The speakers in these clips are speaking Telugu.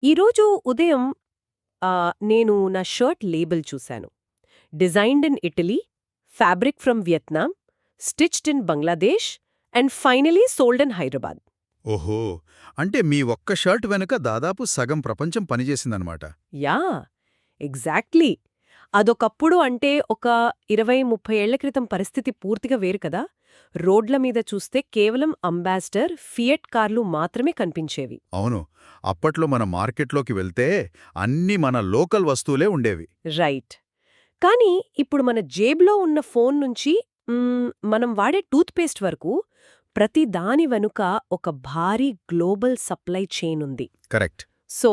ఈరోజు ఉదయం నేను నా షర్ట్ లేబుల్ చూశాను. Designed in Italy, fabric from Vietnam, stitched in Bangladesh and finally sold in Hyderabad. ఓహో! అంటే మీ ఒక్క షర్ట్ వెనుక దాదాపు సగం ప్రపంచం పనిచేసిందనమాట. Yeah, exactly. అదొకప్పుడు అంటే ఒక 20-30 ఏళ్ల క్రితం పరిస్థితి పూర్తిగా వేరు కదా. రోడ్ల మీద చూస్తే కేవలం అంబాసిడర్, ఫియట్ కార్లు మాత్రమే కనిపించేవి. అవును. అప్పట్లో మన మార్కెట్లోకి వెళ్తే అన్నీ మన లోకల్ వస్తువులే ఉండేవి. రైట్. కానీ ఇప్పుడు మన జేబులో ఉన్న ఫోన్ నుంచి మనం వాడే టూత్ పేస్ట్ వరకు ప్రతి దాని వెనుక ఒక భారీ గ్లోబల్ సప్లై చైన్ ఉంది. కరెక్ట్. సో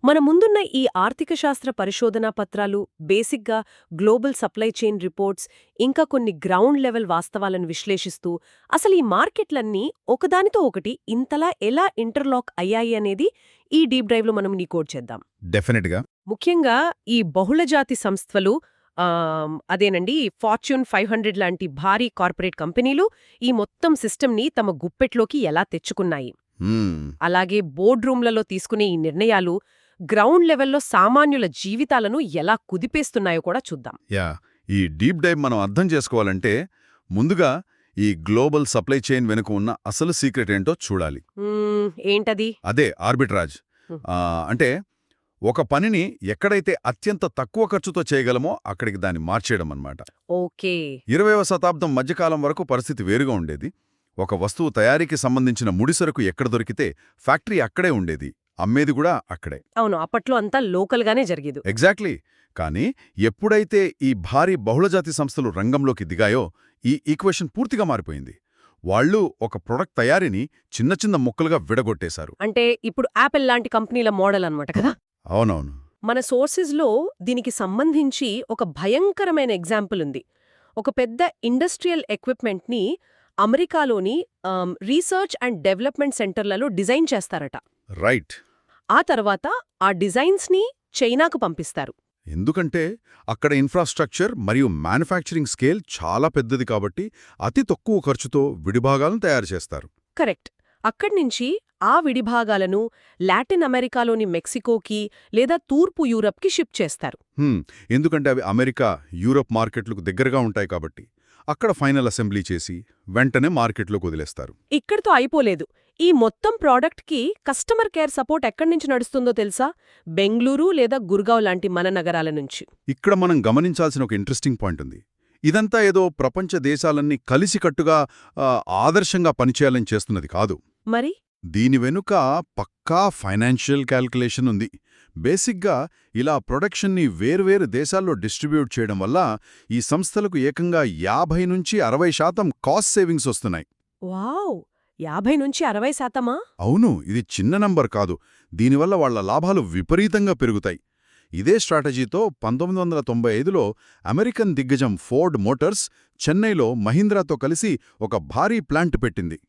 మన ముందున్న ఈ ఆర్థిక శాస్త్ర పరిశోధనా పత్రాలు బేసిక్గా గ్లోబల్ సప్లై చైన్ రిపోర్ట్స్, ఇంకా కొన్ని గ్రౌండ్ లెవెల్ వాస్తవాలను విశ్లేషిస్తూ అసలు ఈ మార్కెట్లన్నీ ఒకదానితో ఒకటి ఇంతలా ఎలా ఇంటర్లాక్ అయ్యాయి అనేది ఈ డీప్ డ్రైవ్లో మనం నీకోడ్ చేద్దాం. డెఫినెట్గా. ముఖ్యంగా ఈ బహుళజాతి సంస్థలు, అదేనండి ఫార్చ్యూన్ 500 లాంటి భారీ కార్పొరేట్ కంపెనీలు ఈ మొత్తం సిస్టమ్ని తమ గుప్పెట్లోకి ఎలా తెచ్చుకున్నాయి, అలాగే బోర్డ్ రూమ్లలో తీసుకునే ఈ నిర్ణయాలు గ్రౌండ్ లెవెల్లో సామాన్యుల జీవితాలను ఎలా కుదిపేస్తున్నాయో కూడా చూద్దాం. ఈ డీప్ డైవ్ మనం అర్థం చేసుకోవాలంటే ముందుగా ఈ గ్లోబల్ సప్లై చైన్ వెనుక ఉన్న అసలు సీక్రెట్ ఏంటో చూడాలి. ఏంటది? అదే ఆర్బిట్రాజ్. అంటే ఒక పనిని ఎక్కడైతే అత్యంత తక్కువ ఖర్చుతో చేయగలమో అక్కడికి దాన్ని మార్చేయడం అన్నమాట. ఓకే. 20వ శతాబ్దం మధ్యకాలం వరకు పరిస్థితి వేరుగా ఉండేది. ఒక వస్తువు తయారీకి సంబంధించిన ముడిసరకు ఎక్కడ దొరికితే ఫ్యాక్టరీ అక్కడే ఉండేది, అమ్మేది కూడా అక్కడే. అవును, అప్పట్లో అంతా లోకల్గానే జరిగేది. ఎగ్జాక్ట్లీ. కానీ ఎప్పుడైతే ఈ భారీ బహుళజాతి సంస్థలు రంగంలోకి దిగాయో ఈ ఈక్వేషన్ పూర్తిగా మారిపోయింది. వాళ్ళు ఒక ప్రొడక్ట్ తయారీని చిన్న చిన్న ముక్కలుగా విడగొట్టేశారు. అంటే ఇప్పుడు యాపిల్ లాంటి కంపెనీల మోడల్ అన్నమాట కదా. అవునవును. మన సోర్సెస్లో దీనికి సంబంధించి ఒక భయంకరమైన ఎగ్జాంపుల్ ఉంది. ఒక పెద్ద ఇండస్ట్రియల్ ఎక్విప్మెంట్ని అమెరికాలోని రీసెర్చ్ అండ్ డెవలప్మెంట్ సెంటర్లలో డిజైన్ చేస్తారట. రైట్. ఆ తర్వాత ఆ డిజైన్స్ని చైనాకు పంపిస్తారు. ఎందుకంటే అక్కడ ఇన్ఫ్రాస్ట్రక్చర్ మరియు మ్యానుఫ్యాక్చరింగ్ స్కేల్ చాలా పెద్దది కాబట్టి అతి తక్కువ ఖర్చుతో విడిభాగాలను తయారు చేస్తారు. కరెక్ట్. అక్కడ్నుంచి ఆ విడిభాగాలను లాటిన్ అమెరికాలోని మెక్సికోకి లేదా తూర్పు యూరప్కి షిప్ చేస్తారు. ఎందుకంటే అవి అమెరికా, యూరప్ మార్కెట్లకు దగ్గరగా ఉంటాయి కాబట్టి అక్కడ ఫైనల్ అసెంబ్లీ చేసి వెంటనే మార్కెట్లోకి వదిలేస్తారు. ఇక్కడితో అయిపోలేదు. ఈ మొత్తం ప్రోడక్ట్కి కస్టమర్ కేర్ సపోర్ట్ ఎక్కడ్నుంచి నడుస్తుందో తెలుసా? బెంగళూరు లేదా గుర్గావ్ లాంటి మన నగరాల నుంచి. ఇక్కడ మనం గమనించాల్సిన ఒక ఇంట్రెస్టింగ్ పాయింట్ ఉంది. ఇదంతా ఏదో ప్రపంచ దేశాలన్నీ కలిసికట్టుగా ఆదర్శంగా పనిచేయాలని చేస్తున్నది కాదు. మరి దీని వెనుక పక్కా ఫైనాన్షియల్ క్యాల్కులేషన్ ఉంది. బేసిక్గా ఇలా ప్రొడక్షన్ని వేర్వేరు దేశాల్లో డిస్ట్రిబ్యూట్ చేయడం వల్ల ఈ సంస్థలకు ఏకంగా 50-60% కాస్ట్ సేవింగ్స్ వస్తున్నాయి. వావ్! 50-60%? అవును, ఇది చిన్న నంబర్ కాదు. దీనివల్ల వాళ్ల లాభాలు విపరీతంగా పెరుగుతాయి. ఇదే స్ట్రాటజీతో 1995లో అమెరికన్ దిగ్గజం ఫోర్డ్ మోటార్స్ చెన్నైలో మహీంద్రాతో కలిసి ఒక భారీ ప్లాంట్ పెట్టింది.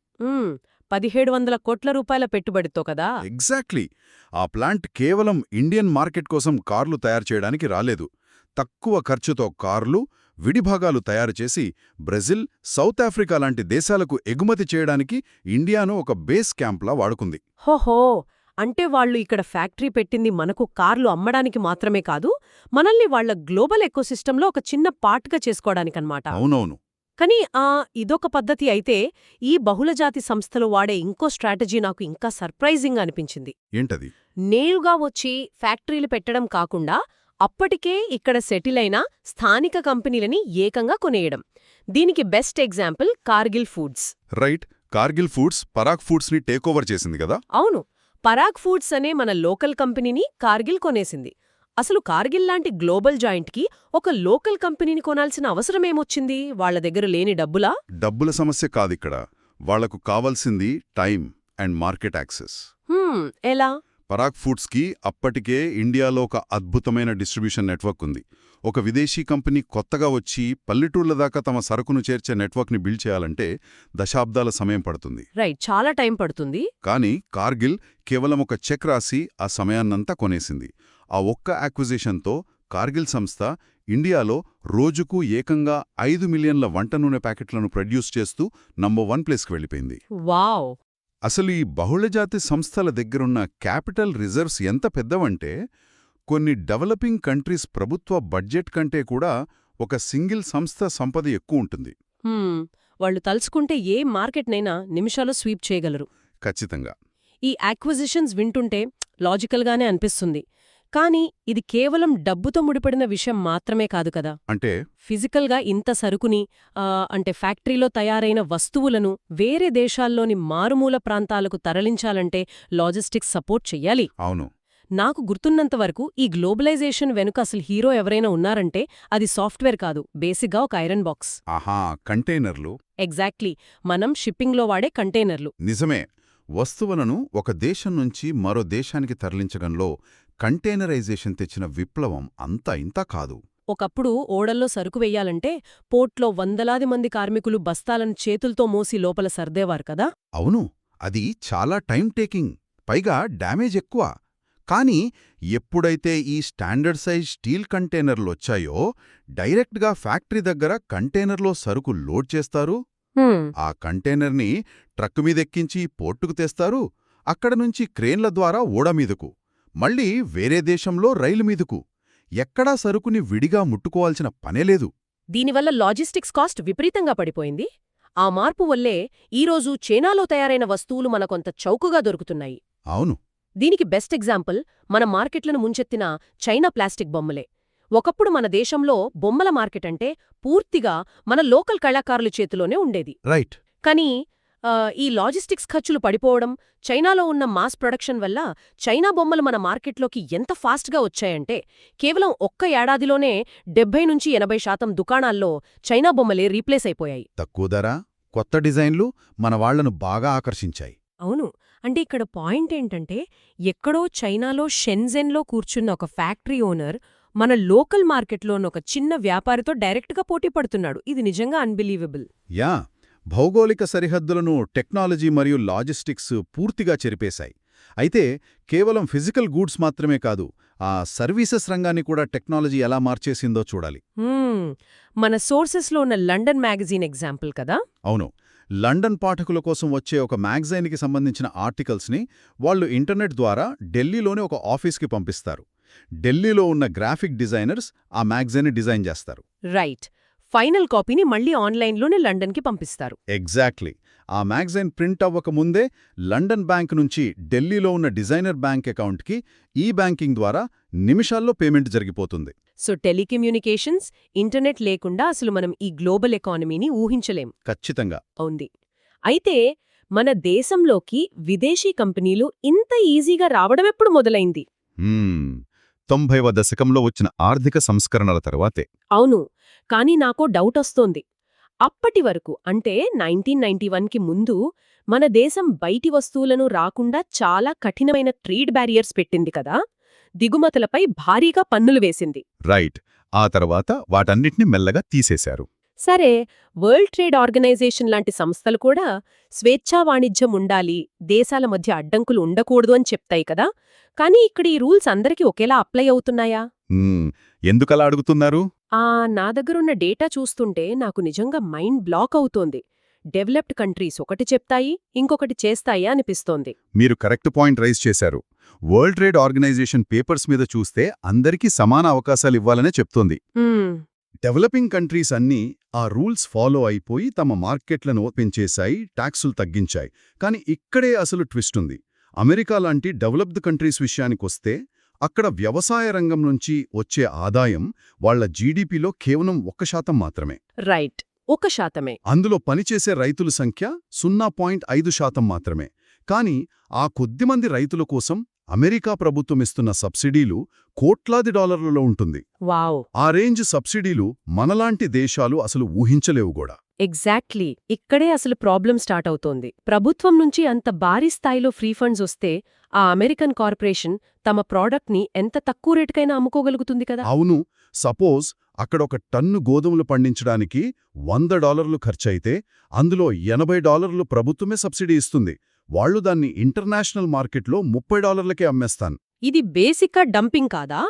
1700 కోట్ల రూపాయల పెట్టుబడితో కదా. ఎగ్జాక్ట్లీ. ఆ ప్లాంట్ కేవలం ఇండియన్ మార్కెట్ కోసం కార్లు తయారు చేయడానికి రాలేదు. తక్కువ ఖర్చుతో కార్లు, విడిభాగాలు తయారు చేసి బ్రెజిల్, సౌత్ ఆఫ్రికా లాంటి దేశాలకు ఎగుమతి చేయడానికి ఇండియాను ఒక బేస్ క్యాంప్లా వాడుకుంది. హోహో, అంటే వాళ్ళు ఇక్కడ ఫ్యాక్టరీ పెట్టింది మనకు కార్లు అమ్మడానికి మాత్రమే కాదు, మనల్ని వాళ్ల గ్లోబల్ ఎకోసిస్టంలో ఒక చిన్న పార్ట్గా చేసుకోవడానికన్నమాట. అవునవును. కానీ ఇదొక పద్ధతి అయితే, ఈ బహుళజాతి సంస్థలు వాడే ఇంకో స్ట్రాటజీ నాకు ఇంకా సర్ప్రైజింగ్ అనిపించింది. ఏంటది? నేరుగా వచ్చి ఫ్యాక్టరీలు పెట్టడం కాకుండా అప్పటికే ఇక్కడ సెటిల్ అయిన స్థానిక కంపెనీలని ఏకంగా కొనేయడం. దీనికి best example Cargill Foods. Right. Cargill Foods Parag ఫుడ్స్ని టేకోవర్ చేసింది కదా. అవును, పరాగ్ ఫుడ్స్ అనే మన లోకల్ కంపెనీని కార్గిల్ కొనేసింది. అసలు కార్గిల్ లాంటి గ్లోబల్ జాయింట్కి ఒక లోకల్ కంపెనీని కొనాల్సిన అవసరమేమొచ్చింది? వాళ్ల దగ్గర లేని డబ్బులా? డబ్బుల సమస్య కాదిక్కడ. వాళ్లకు కావాల్సింది టైం అండ్ మార్కెట్ యాక్సెస్. ఎలా? పరాగ్ ఫుడ్స్కి అప్పటికే ఇండియాలో ఒక అద్భుతమైన డిస్ట్రిబ్యూషన్ నెట్వర్క్ ఉంది. ఒక విదేశీ కంపెనీ కొత్తగా వచ్చి పల్లెటూళ్ల దాకా తమ సరుకును చేర్చే నెట్వర్క్ని బిల్డ్ చేయాలంటే దశాబ్దాల సమయం పడుతుంది. రైట్, చాలా టైం పడుతుంది. కానీ కార్గిల్ కేవలం ఒక చెక్ రాసి ఆ సమయాన్నంతా కొనేసింది. ఆ ఒక్క యాక్విజిషన్తో కార్గిల్ సంస్థ ఇండియాలో రోజుకు ఏకంగా 5 మిలియన్ల వంట నూనె ప్యాకెట్లను ప్రొడ్యూస్ చేస్తూ నంబర్ 1 ప్లేస్కి వెళ్ళిపోయింది. వావ్! అసలు ఈ బహుళజాతి సంస్థల దగ్గరున్న క్యాపిటల్ రిజర్వ్స్ ఎంత పెద్దవంటే కొన్ని డెవలపింగ్ కంట్రీస్ ప్రభుత్వ బడ్జెట్ కంటే కూడా ఒక సింగిల్ సంస్థ సంపద ఎక్కువ ఉంటుంది. వాళ్ళు తలుచుకుంటే ఏ మార్కెట్నైనా నిమిషాల్లో స్వీప్ చేయగలరు. ఖచ్చితంగా. ఈ యాక్విజిషన్స్ వింటుంటే లాజికల్గానే అనిపిస్తుంది. కానీ ఇది కేవలం డబ్బుతో ముడిపడిన విషయం మాత్రమే కాదు కదా. అంటే ఫిజికల్గా ఇంత సరుకుని అంటే ఫ్యాక్టరీలో తయారైన వస్తువులను వేరే దేశాల్లోని మారుమూల ప్రాంతాలకు తరలించాలంటే లాజిస్టిక్స్ సపోర్ట్ చెయ్యాలి. అవును. నాకు గుర్తున్నంతవరకు ఈ గ్లోబలైజేషన్ వెనుక అసలు హీరో ఎవరైనా ఉన్నారంటే అది సాఫ్ట్వేర్ కాదు, బేసిక్గా ఒక ఐరన్ బాక్స్. ఆహా, కంటైనర్లు. ఎగ్జాక్ట్లీ, మనం షిప్పింగ్లో వాడే కంటైనర్లు. నిజమే. వస్తువులను ఒక దేశం నుంచి మరో దేశానికి తరలించడంలో కంటైనరైజేషన్ తెచ్చిన విప్లవం అంతా ఇంతా కాదు. ఒకప్పుడు ఓడల్లో సరుకు వెయ్యాలంటే పోర్ట్లో వందలాది మంది కార్మికులు బస్తాలను చేతుల్తో మోసి లోపల సర్దేవారు కదా. అవును, అది చాలా టైం టేకింగ్, పైగా డ్యామేజ్ ఎక్కువ. కానీ ఎప్పుడైతే ఈ స్టాండర్డ్ సైజ్ స్టీల్ కంటైనర్లొచ్చాయో డైరెక్ట్గా ఫ్యాక్టరీ దగ్గర కంటైనర్లో సరుకు లోడ్ చేస్తారు. ఆ కంటైనర్ని ట్రక్కు మీదెక్కించి పోర్టుకు తెస్తారు. అక్కడ నుంచి క్రేన్ల ద్వారా ఓడమీదకు, మళ్ళీ వేరే దేశంలో రైలు మీదకు. ఎక్కడా సరుకుని విడిగా ముట్టుకోవాల్సిన పనేలేదు. దీనివల్ల లాజిస్టిక్స్ కాస్ట్ విపరీతంగా పడిపోయింది. ఆ మార్పు వల్లే ఈరోజు చైనాలో తయారైన వస్తువులు మనకొంత చౌకగా దొరుకుతున్నాయి. అవును. దీనికి బెస్ట్ ఎగ్జాంపుల్ మన మార్కెట్లను ముంచెత్తిన చైనా ప్లాస్టిక్ బొమ్మలే. ఒకప్పుడు మన దేశంలో బొమ్మల మార్కెట్ అంటే పూర్తిగా మన లోకల్ కళాకారుల చేతిలోనే ఉండేది. రైట్. కానీ ఈ లాజిస్టిక్స్ ఖర్చులు పడిపోవడం, చైనాలో ఉన్న మాస్ ప్రొడక్షన్ వల్ల చైనా బొమ్మలు మన మార్కెట్లోకి ఎంత ఫాస్ట్గా వచ్చాయంటే కేవలం ఒక్క ఏడాదిలోనే 70–80% దుకాణాల్లో చైనా బొమ్మలే రీప్లేస్ అయిపోయాయి. తక్కువ ధర, కొత్త డిజైన్లు మన వాళ్లను బాగా ఆకర్షించాయి. అవును. అంటే ఇక్కడ పాయింట్ ఏంటంటే ఎక్కడో చైనాలో షెన్జెన్లో కూర్చున్న ఒక ఫ్యాక్టరీ ఓనర్ మన లోకల్ మార్కెట్లోని ఒక చిన్న వ్యాపారితో డైరెక్ట్గా పోటీ పడుతున్నాడు. ఇది నిజంగా అన్బిలీవబుల్. యా, భౌగోళిక సరిహద్దులను టెక్నాలజీ మరియు లాజిస్టిక్స్ పూర్తిగా చెరిపేశాయి. అయితే కేవలం ఫిజికల్ గూడ్స్ మాత్రమే కాదు, ఆ సర్వీసెస్ రంగాన్ని కూడా టెక్నాలజీ ఎలా మార్చేసిందో చూడాలి. మన సోర్సెస్లో ఉన్న లండన్ మ్యాగజైన్ ఎగ్జాంపుల్ కదా. అవును. లండన్ పాఠకుల కోసం వచ్చే ఒక మ్యాగజైన్కి సంబంధించిన ఆర్టికల్స్ని వాళ్ళు ఇంటర్నెట్ ద్వారా ఢిల్లీలోని ఒక ఆఫీస్కి పంపిస్తారు. ఢిల్లీలో ఉన్న గ్రాఫిక్ డిజైనర్స్ ఆ మ్యాగజైన్ని డిజైన్ చేస్తారు. రైట్. ఫైనల్ కాపీని మళ్ళీ ఆన్లైన్లోనే లండన్కి పంపిస్తారు. ఎగ్జాక్ట్లీ. ఆ మ్యాగజైన్ ప్రింట్ అవ్వక ముందే లండన్ బ్యాంక్ నుంచి ఢిల్లీలో ఉన్న డిజైనర్ బ్యాంక్ అకౌంట్కి ఈ బ్యాంకింగ్ ద్వారా నిమిషాల్లో పేమెంట్ జరిగిపోతుంది. సో టెలికమ్యూనికేషన్స్, ఇంటర్నెట్ లేకుండా అసలు మనం ఈ గ్లోబల్ ఎకానమీని ఊహించలేం. ఖచ్చితంగా. ఉంది. అయితే మన దేశంలోకి విదేశీ కంపెనీలు ఇంత ఈజీగా రావడమెప్పుడు మొదలైంది? 90వ దశకంలో వచ్చిన ఆర్థిక సంస్కరణల తర్వాతే. అవును. కానీ నాకో డౌటొస్తోంది. అప్పటి వరకు అంటే 1991కి ముందు మన దేశం బయటి వస్తువులను రాకుండా చాలా కఠినమైన ట్రేడ్ బ్యారియర్స్ పెట్టింది కదా. దిగుమతులపై భారీగా పన్నులు వేసింది. రైట్. ఆ తర్వాత వాటన్నిటిని మెల్లగా తీసేశారు. సరే, వరల్డ్ ట్రేడ్ ఆర్గనైజేషన్ లాంటి సంస్థలు కూడా స్వేచ్ఛా వాణిజ్యం ఉండాలి, దేశాల మధ్య అడ్డంకులు ఉండకూడదు అని చెప్తాయి కదా. కానీ ఇక్కడ ఈ రూల్స్ అందరికీ ఒకేలా అప్లై అవుతున్నాయా? ఎందుకలా అడుగుతున్నారు? నా దగ్గరున్న డేటా చూస్తుంటే నాకు నిజంగా మైండ్ బ్లాక్ అవుతోంది. డెవలప్డ్ కంట్రీస్ ఒకటి చెప్తాయి, ఇంకొకటి చేస్తాయి అనిపిస్తోంది. మీరు కరెక్ట్ పాయింట్ రైజ్ చేశారు. వరల్డ్ ట్రేడ్ ఆర్గనైజేషన్ పేపర్స్ మీద చూస్తే అందరికీ సమాన అవకాశాలివ్వాలనే చెప్తోంది. డెవలపింగ్ కంట్రీస్ అన్నీ ఆ రూల్స్ ఫాలో అయిపోయి తమ మార్కెట్లను పెంచేశాయి, ట్యాక్సులు తగ్గించాయి. కానీ ఇక్కడే అసలు ట్విస్ట్ ఉంది. అమెరికా లాంటి డెవలప్డ్ కంట్రీస్ విషయానికొస్తే అక్కడ వ్యవసాయ రంగం నుంచి వచ్చే ఆదాయం వాళ్ల జీడీపీలో కేవలం 1% మాత్రమే. రైట్, 1%. అందులో పనిచేసే రైతుల సంఖ్య 0.5% మాత్రమే. కానీ ఆ కొద్దిమంది రైతుల కోసం అమెరికా ప్రభుత్వం ఇస్తున్న సబ్సిడీలు కోట్లాది డాలర్లలో ఉంటుంది. వావ్! ఆ రేంజ్ సబ్సిడీలు మనలాంటి దేశాలు అసలు ఊహించలేవు కూడా. ఎగ్జాక్ట్లీ. ఇక్కడే అసలు ప్రాబ్లం స్టార్ట్ అవుతోంది. ప్రభుత్వం నుంచి అంత భారీ స్థాయిలో ఫ్రీ ఫండ్స్ వస్తే ఆ అమెరికన్ కార్పొరేషన్ తమ ప్రోడక్ట్ని ఎంత తక్కువ రేటుకైనా అమ్ముకోగలుగుతుంది కదా. అవును. సపోజ్ అక్కడ ఒక టన్ను గోధుమలు పండించడానికి $100 ఖర్చయితే అందులో $80 ప్రభుత్వమే సబ్సిడీ ఇస్తుంది. వాళ్లు దాన్ని ఇంటర్నేషనల్ మార్కెట్లో $30కే అమ్మేస్తాను. ఇది బేసిక్గా డంపింగ్ కాదా?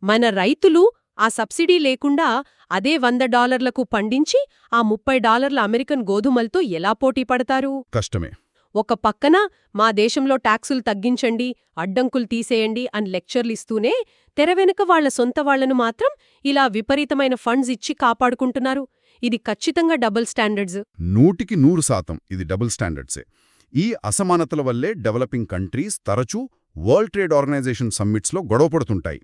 మన రైతులు ఆ సబ్సిడీ లేకుండా అదే $100లకు పండించి ఆ $30 అమెరికన్ గోధుమలతో ఎలా పోటీ పడతారు? కష్టమే. ఒక పక్కన మా దేశంలో ట్యాక్సులు తగ్గించండి, అడ్డంకులు తీసేయండి అని లెక్చర్లు ఇస్తూనే తెరవెనుక వాళ్ల సొంత వాళ్లను మాత్రం ఇలా విపరీతమైన ఫండ్స్ ఇచ్చి కాపాడుకుంటున్నారు. ఇది ఖచ్చితంగా డబుల్ స్టాండర్డ్స్. 100% ఇది డబుల్ స్టాండర్డ్సే. ఈ అసమానతల వల్లే డెవలపింగ్ కంట్రీస్ తరచూ వరల్డ్ ట్రేడ్ ఆర్గనైజేషన్ సమ్మిట్స్లో గొడవపడుతుంటాయి.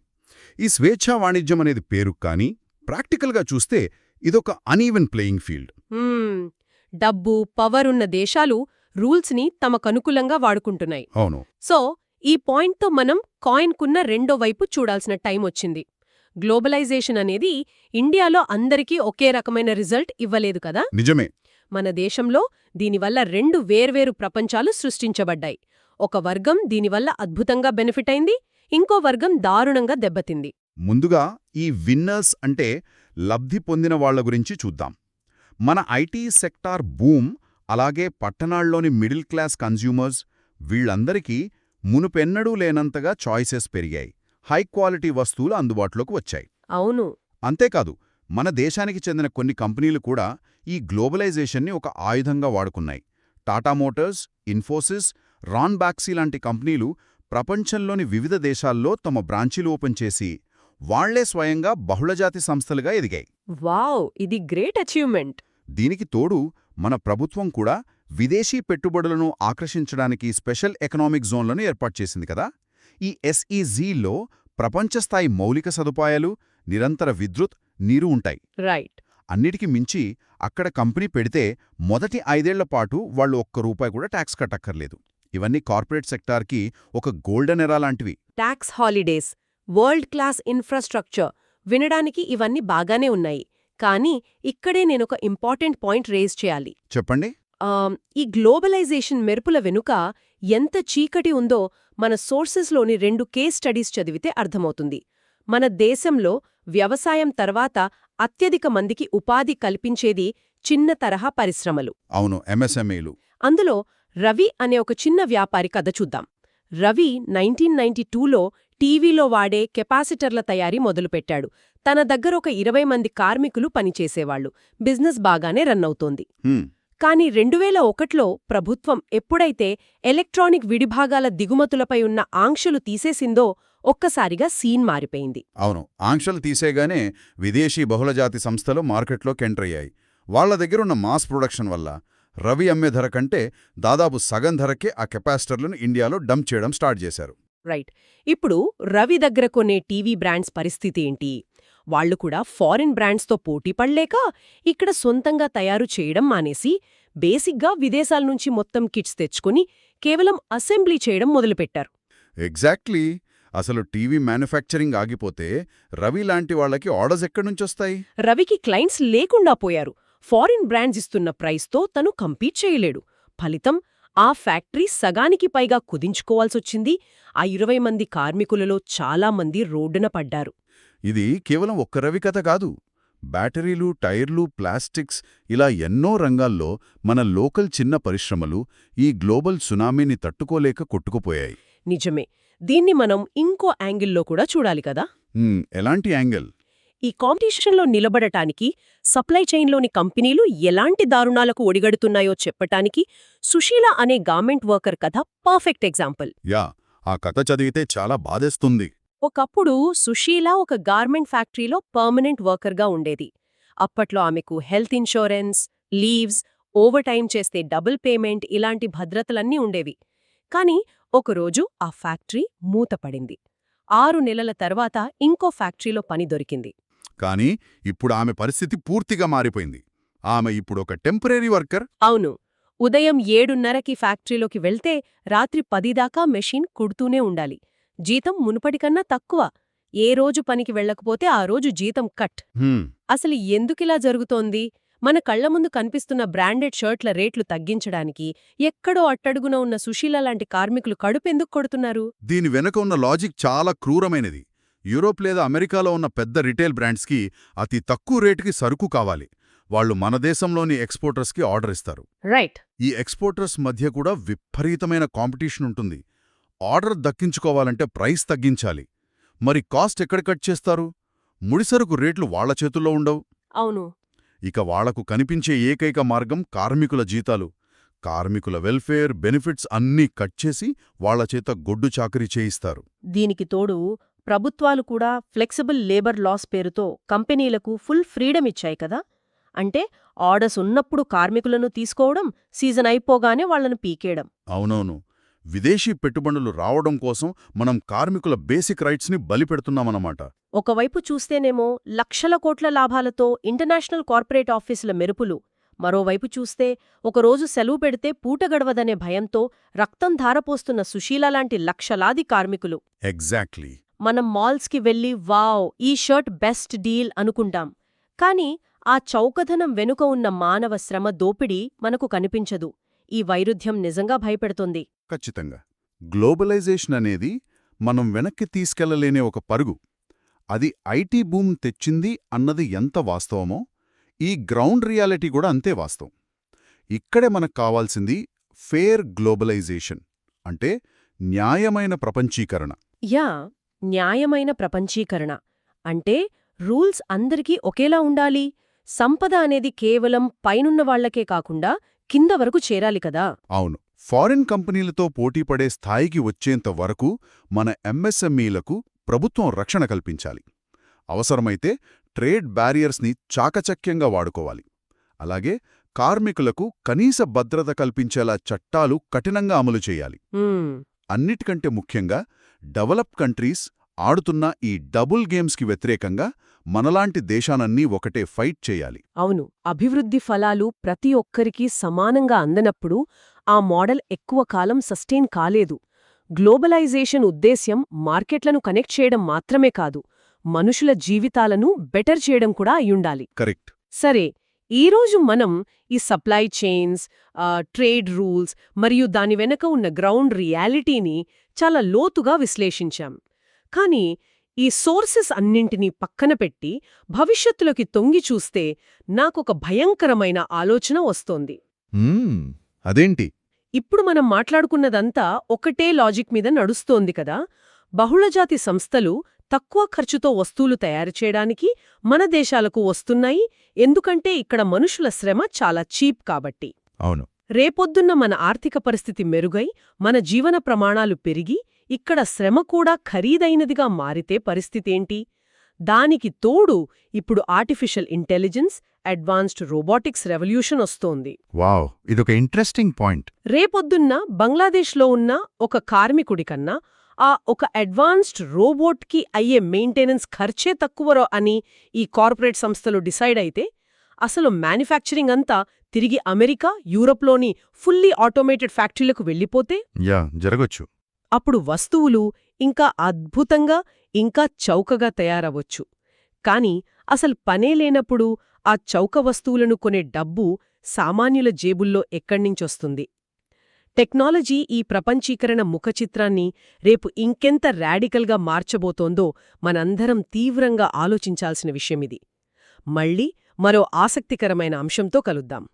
ఈ స్వేచ్ఛా వాణిజ్యం అనేది పేరు కానీ ప్రాక్టికల్గా చూస్తే ఇదొక అనీవెన్ ప్లేయింగ్ ఫీల్డ్. డబ్బు, పవర్ ఉన్న దేశాలు రూల్స్ని తమకనుకూలంగా వాడుకుంటున్నాయి. అవును. సో ఈ పాయింట్తో మనం కాయిన్కున్న రెండో వైపు చూడాల్సిన టైం వచ్చింది. గ్లోబలైజేషన్ అనేది ఇండియాలో అందరికీ ఒకే రకమైన రిజల్ట్ ఇవ్వలేదు కదా. నిజమే. మన దేశంలో దీనివల్ల రెండు వేర్వేరు ప్రపంచాలు సృష్టించబడ్డాయి. ఒక వర్గం దీనివల్ల అద్భుతంగా బెనిఫిట్ అయింది, ఇంకో వర్గం దారుణంగా దెబ్బతింది. ముందుగా ఈ విన్నర్స్ అంటే లబ్ధి పొందిన వాళ్ల గురించి చూద్దాం. మన ఐటీ సెక్టార్ బూమ్, అలాగే పట్టణాల్లోని మిడిల్ క్లాస్ కన్జ్యూమర్స్, వీళ్లందరికీ మునుపెన్నడూ లేనంతగా చాయిసెస్ పెరిగాయి. హై క్వాలిటీ వస్తువులు అందుబాటులోకి వచ్చాయి. అవును. అంతేకాదు, మన దేశానికి చెందిన కొన్ని కంపెనీలు కూడా ఈ గ్లోబలైజేషన్ని ఒక ఆయుధంగా వాడుకున్నాయి. టాటా మోటార్స్, ఇన్ఫోసిస్, రాన్ బ్యాక్సీ లాంటి కంపెనీలు ప్రపంచంలోని వివిధ దేశాల్లో తమ బ్రాంచీలు ఓపెన్ చేసి వాళ్లే స్వయంగా బహుళజాతి సంస్థలుగా ఎదిగాయి. వావ్, ఇది గ్రేట్ అచీవ్మెంట్. దీనికి తోడు మన ప్రభుత్వం కూడా విదేశీ పెట్టుబడులను ఆకర్షించడానికి స్పెషల్ ఎకనామిక్ జోన్లను ఏర్పాటు చేసింది కదా. ఈ SEZలో ప్రపంచస్థాయి మౌలిక సదుపాయాలు, నిరంతర విద్యుత్, నీరు ఉంటాయి. రైట్. అన్నిటికీ మించి అక్కడ కంపెనీ పెడితే మొదటి 5 ఏళ్ల పాటు వాళ్లు ₹1 కూడా ట్యాక్స్ కట్టక్కర్లేదు. ఇవన్నీ కార్పొరేట్ సెక్టార్కి ఒక గోల్డెన్ ఎరా లాంటివి. Tax holidays, world class infrastructure, వినడానికి ఇవన్నీ బాగానే ఉన్నాయి. కానీ ఇక్కడే నేనొక ఇంపార్టెంట్ పాయింట్ రేజ్ చేయాలి. చెప్పండి. ఈ గ్లోబలైజేషన్ మెరుపుల వెనుక ఎంత చీకటి ఉందో మన సోర్సెస్లోని 2 కేస్ స్టడీస్ చదివితే అర్థమవుతుంది. మన దేశంలో వ్యవసాయం తర్వాత అత్యధిక మందికి ఉపాధి కల్పించేది చిన్న తరహా పరిశ్రమలు. అవును, MSMEలు. అందులో రవి అనే ఒక చిన్న వ్యాపారి కథ చూద్దాం. రవి 1992లో టీవీలో వాడే కెపాసిటర్ల తయారీ మొదలుపెట్టాడు. తన దగ్గర ఒక 20 మంది కార్మికులు పనిచేసేవాళ్లు. బిజినెస్ బాగానే రన్ అవుతోంది. కానీ 2001లో ప్రభుత్వం ఎప్పుడైతే ఎలక్ట్రానిక్ విడిభాగాల దిగుమతులపై ఉన్న ఆంక్షలు తీసేసిందో ఒక్కసారిగా సీన్ మారిపోయింది. అవును, ఆంక్షలు తీసేగానే విదేశీ బహుళజాతి సంస్థలు మార్కెట్లోకి ఎంటరయ్యాయి. వాళ్ల దగ్గరున్న మాస్ ప్రొడక్షన్ వల్ల రవి అమ్మే ధర కంటే దాదాపు సగం ధరకే ఆ కెపాసిటర్లను ఇండియాలో డంప్ చేయడం స్టార్ట్ చేశారు. రైట్. ఇప్పుడు రవి దగ్గర కొనే టీవీ బ్రాండ్స్ పరిస్థితి ఏంటి? వాళ్లు కూడా ఫారిన్ బ్రాండ్స్తో పోటీ పడలేక ఇక్కడ సొంతంగా తయారు చేయడం మానేసి బేసిక్గా విదేశాల నుంచి మొత్తం కిట్స్ తెచ్చుకుని కేవలం అసెంబ్లీ చేయడం మొదలుపెట్టారు. ఎగ్జాక్ట్లీ. అసలు టీవీ మ్యానుఫ్యాక్చరింగ్ ఆగిపోతే రవి లాంటి వాళ్లకి ఆర్డర్స్ ఎక్కడ్నుంచొస్తాయి? రవికి క్లయింట్స్ లేకుండా పోయారు. ఫారిన్ బ్రాండ్స్ ఇస్తున్న ప్రైస్తో తను కంపీట్ చేయలేడు. ఫలితం, ఆ ఫ్యాక్టరీ సగానికి పైగా కుదించుకోవాల్సొచ్చింది. ఆ 20 మంది కార్మికులలో చాలా మంది రోడ్డున పడ్డారు. ఇది కేవలం ఒక్క రవి కథ కాదు. బ్యాటరీలు, టైర్లు, ప్లాస్టిక్స్, ఇలా ఎన్నో రంగాల్లో మన లోకల్ చిన్న పరిశ్రమలు ఈ గ్లోబల్ సునామీని తట్టుకోలేక కొట్టుకుపోయాయి. నిజమే. దీన్ని మనం ఇంకో యాంగిల్లో కూడా చూడాలి కదా. ఎలాంటి యాంగిల్? ఈ కాంపిటీషన్లో నిలబడటానికి సప్లై చైన్లోని కంపెనీలు ఎలాంటి దారుణాలకు ఒడిగడుతున్నాయో చెప్పటానికి సుశీల అనే గార్మెంట్ వర్కర్ కథ పర్ఫెక్ట్ ఎగ్జాంపుల్. ఆ కథ చదివితే చాలా బాధేస్తుంది. ఒకప్పుడు సుశీల ఒక గార్మెంట్ ఫ్యాక్టరీలో పర్మనెంట్ వర్కర్గా ఉండేది. అప్పట్లో ఆమెకు health insurance, leaves, over time చేస్తే డబుల్ పేమెంట్ ఇలాంటి భద్రతలన్నీ ఉండేవి. కానీ ఒకరోజు ఆ ఫ్యాక్టరీ మూతపడింది. 6 నెలల తర్వాత ఇంకో ఫ్యాక్టరీలో పని దొరికింది. కానీ ఇప్పుడు ఆమె పరిస్థితి పూర్తిగా మారిపోయింది. ఆమె ఇప్పుడు ఒక టెంపరరీ వర్కర్. అవును. ఉదయం 7:30కి ఫ్యాక్టరీలోకి వెళ్తే రాత్రి 10 దాకా మెషిన్ కుడుతూనే ఉండాలి. జీతం మునుపటికన్నా తక్కువ. ఏ రోజు పనికి వెళ్లకపోతే ఆ రోజు జీతం కట్. అసలు ఎందుకిలా జరుగుతోంది? మన కళ్ల ముందు కనిపిస్తున్న బ్రాండెడ్ షర్ట్ల రేట్లు తగ్గించడానికి ఎక్కడో అట్టడుగున ఉన్న సుశీల లాంటి కార్మికులు కడుపెందుకు కొడుతున్నారు? దీని వెనుక ఉన్న లాజిక్ చాలా క్రూరమైనది. యూరోప్ లేదా అమెరికాలో ఉన్న పెద్ద రిటైల్ బ్రాండ్స్కి అతి తక్కువ రేటుకి సరుకు కావాలి. వాళ్లు మన దేశంలోని ఎక్స్పోర్టర్స్కి ఆర్డర్ ఇస్తారు. రైట్. ఈ ఎక్స్పోర్టర్స్ మధ్య కూడా విపరీతమైన కాంపిటీషన్ ఉంటుంది. ఆర్డర్ దక్కించుకోవాలంటే ప్రైస్ తగ్గించాలి. మరి కాస్ట్ ఎక్కడ కట్ చేస్తారు? ముడిసరుకు రేట్లు వాళ్ల చేతుల్లో ఉండవు. అవును. ఇక వాళ్లకు కనిపించే ఏకైక మార్గం కార్మికుల జీతాలు. కార్మికుల వెల్ఫేర్, బెనిఫిట్స్ అన్నీ కట్ చేసి వాళ్ల చేత గొడ్డు చాకరీ చేయిస్తారు. దీనికి తోడు ప్రభుత్వాలు కూడా ఫ్లెక్సిబుల్ లేబర్ లాస్ పేరుతో కంపెనీలకు ఫుల్ ఫ్రీడమ్ ఇచ్చాయి కదా. అంటే ఆర్డర్స్ ఉన్నప్పుడు కార్మికులను తీసుకోవడం, సీజన్ అయిపోగానే వాళ్లను పీకేయడం. అవునవును. విదేశీ పెట్టుబడులు రావడం కోసం మనం కార్మికుల బేసిక్ రైట్స్ని బలిపెడుతున్నామన్నమాట. ఒకవైపు చూస్తేనేమో లక్షల కోట్ల లాభాలతో ఇంటర్నేషనల్ కార్పొరేట్ ఆఫీసుల మెరుపులు, మరోవైపు చూస్తే ఒకరోజు సెలవు పెడితే పూట గడవదనే భయంతో రక్తం ధారపోస్తున్న సుశీల లాంటి లక్షలాది కార్మికులు. ఎగ్జాక్ట్లీ. మనం మాల్స్కి వెళ్ళి వావ్ ఈ షర్ట్ బెస్ట్ డీల్ అనుకుంటాం, కానీ ఆ చౌకధనం వెనుక ఉన్న మానవ శ్రమ దోపిడీ మనకు కనిపించదు. ఈ వైరుధ్యం నిజంగా భయపెడుతుంది. ఖచ్చితంగా. గ్లోబలైజేషన్ అనేది మనం వెనక్కి తీసుకెళ్లలేని ఒక పరుగు. అది ఐటీ బూమ్ తెచ్చింది అన్నది ఎంత వాస్తవమో, ఈ గ్రౌండ్ రియాలిటీ కూడా అంతే వాస్తవం. ఇక్కడే మనకు కావాల్సింది ఫేర్ గ్లోబలైజేషన్, అంటే న్యాయమైన ప్రపంచీకరణ. న్యాయమైన ప్రపంచీకరణ అంటే రూల్స్ అందరికీ ఒకేలా ఉండాలి. సంపద అనేది కేవలం పైనున్న వాళ్లకే కాకుండా కింద వరకు చేరాలి కదా. అవును. ఫారిన్ కంపెనీలతో పోటీపడే స్థాయికి వచ్చేంత వరకు మన ఎంఎస్ఎంఈలకు ప్రభుత్వం రక్షణ కల్పించాలి. అవసరమైతే ట్రేడ్ బ్యారియర్స్ని చాకచక్యంగా వాడుకోవాలి. అలాగే కార్మికులకు కనీస భద్రత కల్పించేలా చట్టాలు కఠినంగా అమలు చేయాలి. అన్నిటికంటే ముఖ్యంగా డెవలప్ కంట్రీస్ ఆడుతున్న ఈ డబుల్ గేమ్స్కి వ్యతిరేకంగా మనలాంటి దేశానన్నీ ఒకటే ఫైట్ చేయాలి. అవును. అభివృద్ధి ఫలాలు ప్రతి ఒక్కరికీ సమానంగా అందనప్పుడు ఆ మోడల్ ఎక్కువ కాలం సస్టైన్ కాలేదు. గ్లోబలైజేషన్ ఉద్దేశ్యం మార్కెట్లను కనెక్ట్ చేయడం మాత్రమే కాదు, మనుషుల జీవితాలను బెటర్ చేయడం కూడా అయ్యుండాలి. కరెక్ట్. సరే, ఈరోజు మనం ఈ సప్లై చైన్స్, ట్రేడ్ రూల్స్ మరియు దాని వెనక ఉన్న గ్రౌండ్ రియాలిటీని చాలా లోతుగా విశ్లేషించాం. కానీ ఈ సోర్సెస్ అన్నింటినీ పక్కన పెట్టి భవిష్యత్తులోకి తొంగి చూస్తే నాకొక భయంకరమైన ఆలోచన వస్తోంది. అదేంటి? ఇప్పుడు మనం మాట్లాడుకున్నదంతా ఒకటే లాజిక్ మీద నడుస్తోంది కదా. బహుళజాతి సంస్థలు తక్కువ ఖర్చుతో వస్తువులు తయారు చేయడానికి మన దేశాలకు వస్తున్నాయి, ఎందుకంటే ఇక్కడ మనుషుల శ్రమ చాలా చీప్ కాబట్టి. అవును. రేపొద్దున్న మన ఆర్థిక పరిస్థితి మెరుగై మన జీవన ప్రమాణాలు పెరిగి ఇక్కడ శ్రమ కూడా ఖరీదైనదిగా మారితే పరిస్థితేంటి? దానికి తోడు ఇప్పుడు artificial intelligence, advanced robotics revolution వస్తోంది. వావ్, ఇదొక ఇంట్రెస్టింగ్ పాయింట్. రేపొద్దున్న బంగ్లాదేశ్లో ఉన్న ఒక కార్మికుడికన్నా ఆ ఒక అడ్వాన్స్డ్ రోబోట్కి అయ్యే మెయింటెనెన్స్ ఖర్చే తక్కువరో అని ఈ కార్పొరేట్ సంస్థలు డిసైడ్ అయితే, అసలు మ్యానుఫ్యాక్చరింగ్ అంతా తిరిగి అమెరికా, యూరప్లోని ఫుల్లీ ఆటోమేటెడ్ ఫ్యాక్టరీలకు వెళ్ళిపోతే జరగొచ్చు. అప్పుడు వస్తువులు ఇంకా అద్భుతంగా, ఇంకా చౌకగా తయారవచ్చు. కాని అసలు పనే లేనప్పుడు ఆ చౌక వస్తువులను కొనే డబ్బు సామాన్యుల జేబుల్లో ఎక్కడ్నించొస్తుంది? టెక్నాలజీ ఈ ప్రపంచీకరణ ముఖచిత్రాన్ని రేపు ఇంకెంత రాడికల్గా మార్చబోతోందో మనందరం తీవ్రంగా ఆలోచించాల్సిన విషయమిది. మళ్ళీ మరో ఆసక్తికరమైన అంశంతో కలుద్దాం.